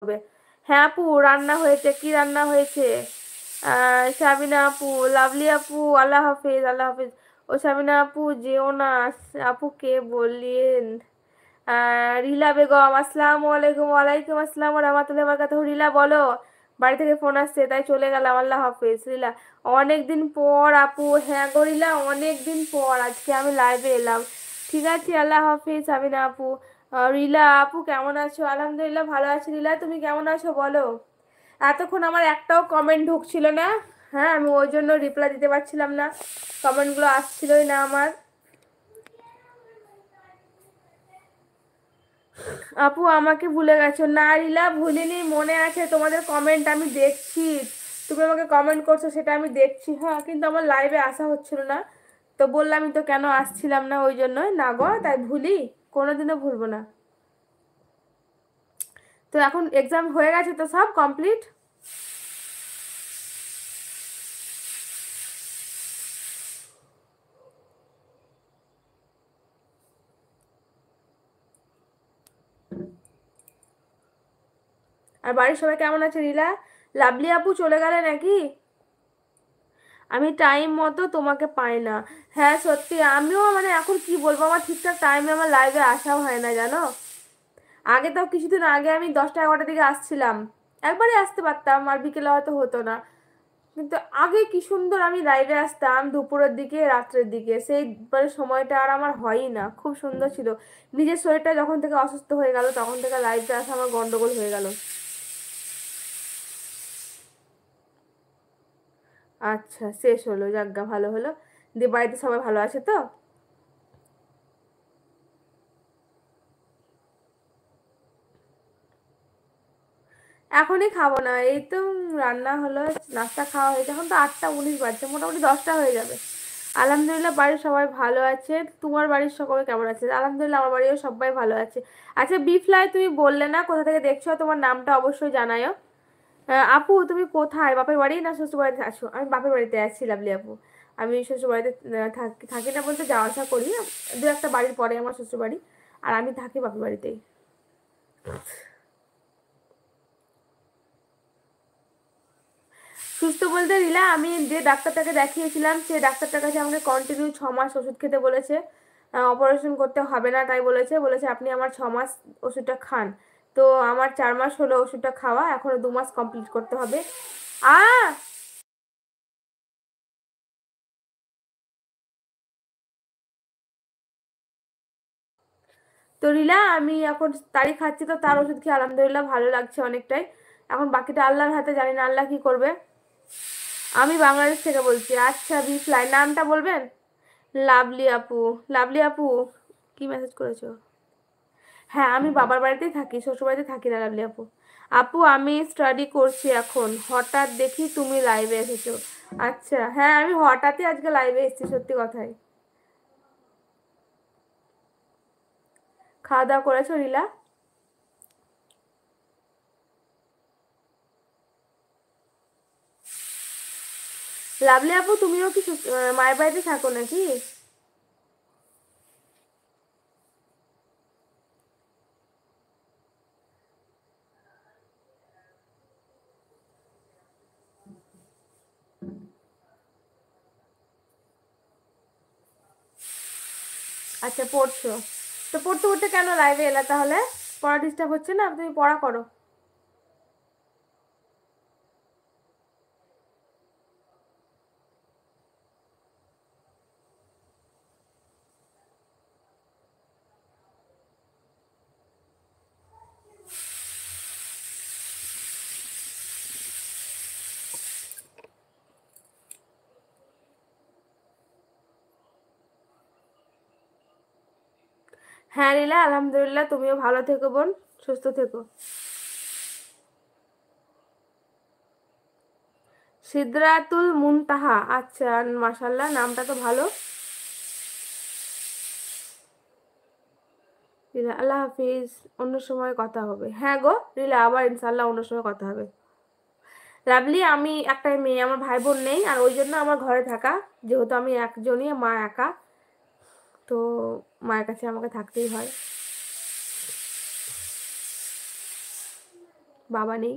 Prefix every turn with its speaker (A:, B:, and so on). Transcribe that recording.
A: করবে। হ্যাঁ আপু রান্না হয়েছে, কি রান্না হয়েছে? সাবিনা আপু, লাভলি আপু, আল্লাহ হাফিজ, আল্লাহ হাফিজ। ও সাবিনা আপু যেও না, আপুকে বললেন। রিলা বেগম, আসসালামু আলাইকুম। ওয়ালাইকুম আসসালাম ওয়া রাহমাতুল্লাহি ওয়া বারাকাতুহু। রিলা বলো, বাড়ি থেকে ফোন আসছে তাই চলে গেলাম, আল্লাহ হাফিজ। রিলা অনেকদিন পর আপু, হ্যাঁ গো রিলা অনেকদিন পর আজকে আমি লাইভে এলাম। ঠিক আছে, আল্লাহ হাফিজ সাবিনা আপু। রিলা আপু কেমন আছো? আলহামদুলিল্লাহ ভালো আছি। রিলা তুমি কেমন আছো বলো? এতক্ষণ আমার একটাও কমেন্ট ঢুকছিল না। হ্যাঁ আমি ওই জন্য রিপ্লাই দিতে পারছিলাম না, কমেন্টগুলো আসছিলই না আমার। আপু আমাকে ভুলে গেছো? না রিলা ভুলিনি, মনে আছে তোমাদের কমেন্ট আমি দেখছি। তুমি আমাকে কমেন্ট করছো সেটা আমি দেখছি, হ্যাঁ কিন্তু আমার লাইভে আসা হচ্ছিল না। তো বললামই তো কেন আসছিলাম না, ওই জন্যই না গো, তাই ভুলি? কোনোদিনও ভুলবো না। তো এখন এক্সাম হয়ে গেছে তো, সব কমপ্লিট? আর বাড়ির সবাই কেমন আছে রিলা? লাভলি আপু চলে গেলে নাকি? আমি টাইম মতো তোমাকে পাই না। হ্যাঁ সত্যি, আমিও মানে এখন কি বলবো, আমার ঠিকঠাক টাইমে আমার লাইভে আসাও হয় না জানো। আগে তো কিছুদিন আগে আমি 10টা 11টার দিকে আসছিলাম, একবারই আসতে পারতাম, আর বিকেলে হয়তো হতো না। কিন্তু আগে কি সুন্দর আমি লাইভে আসতাম দুপুরের দিকে, রাত্রের দিকে, সেই মানে সময়টা আর আমার হয়ই না, খুব সুন্দর ছিল। নিজের শরীরটা যখন থেকে অসুস্থ হয়ে গেল তখন থেকে লাইভে আসা আমার গন্ডগোল হয়ে গেল। আচ্ছা শেষ হলো, যাজ্ঞা ভালো হলো। দিয়ে বাড়িতে সবাই ভালো আছে তো? এখনই খাবো না, এই তো রান্না হলো, নাস্তা খাওয়া হয়েছে, এখন তো 8টা 19 বাজছে, মোটামুটি 10টা হয়ে যাবে। আলহামদুলিল্লাহ বাড়ির সবাই ভালো আছে। তোমার বাড়ির সকলে কেমন আছে? আলহামদুলিল্লাহ আমার বাড়িও সবাই ভালো আছে। আচ্ছা বিফ্লাই তুমি বললে না কোথা থেকে দেখছো, তোমার নামটা অবশ্যই জানায়ও। আপু তুমি কোথায়, বাপের বাড়ি না শ্বশুর বাড়িতে আছো? আমি বাপের বাড়িতে আছি লাভলি আপু। আমি শ্বশুর বাড়িতে থাকি, থাকি না বলতে যাওয়া আসা করি, দু একটা বাড়ির পরে আমার শ্বশুর বাড়ি। আর আমি থাকি বাপের বাড়িতেই। সুস্থ বলতে রিলা, আমি যে ডাক্তারটাকে দেখিয়েছিলাম সে ডাক্তারটার কাছে আমাকে কন্টিনিউ 6 মাস ওষুধ খেতে বলেছে। অপারেশন করতে হবে না তাই বলেছে, বলেছে আপনি আমার 6 মাস ওষুধটা খান। তো আমার 4 মাস হলো ওষুধটা খাওয়া, এখনো 2 মাস কমপ্লিট করতে হবে। আ তো রিলা আমি এখন তারিখ খাচ্ছি, তো তার ওষুধ খেয়ে আলহামদুলিল্লাহ ভালো লাগছে অনেকটাই। এখন বাকিটা আল্লাহর হাতে, জানি না আল্লাহ কি করবে। আমি বাংলাদেশ থেকে বলছি। আচ্ছা বিফ্লাই নামটা বলবেন? লাভলি আপু, লাভলি আপু কি মেসেজ করেছো? হ্যাঁ আমি বাবার বাড়িতেই থাকি, শ্বশুর বাড়িতে থাকি না লাভলি আপু। আপু আমি স্টাডি করছি এখন, হঠাৎ দেখি তুমি লাইভে এসেছো। আচ্ছা হ্যাঁ আমি হঠাৎই আজকে লাইভে এসেছি, সত্যি কথাই। খাওয়া দাওয়া করেছো রিলা? লাভলি আপু তুমিও কি মায়ের বাড়িতে থাকো নাকি? আচ্ছা পড়ছো, তো পড়তে পড়তে কেন লাইভে এলা তাহলে? পড়া ডিস্টার্ব হচ্ছে না? তুমি পড়া করো। হ্যাঁ রিলা আলহামদুলিল্লাহ, তুমিও ভালো থেকো বোন, সুস্থ থেকো। সিদরাতুল মুনতাহা, আচ্ছা মাশাল্লাহ নামটা তো ভালো। রিলা আল্লাহ হাফিজ, অন্য সময় কথা হবে। হ্যাঁ গো রিলা আবার ইনশাল্লাহ অন্য সময় কথা হবে। লাভলি আমি একটাই মেয়ে, আমার ভাই বোন নেই, আর ওই জন্য আমার ঘরে থাকা, যেহেতু আমি একজনই, মা একা, তো মায়ের কাছে আমাকে থাকতেই হয়। বাবা নেই।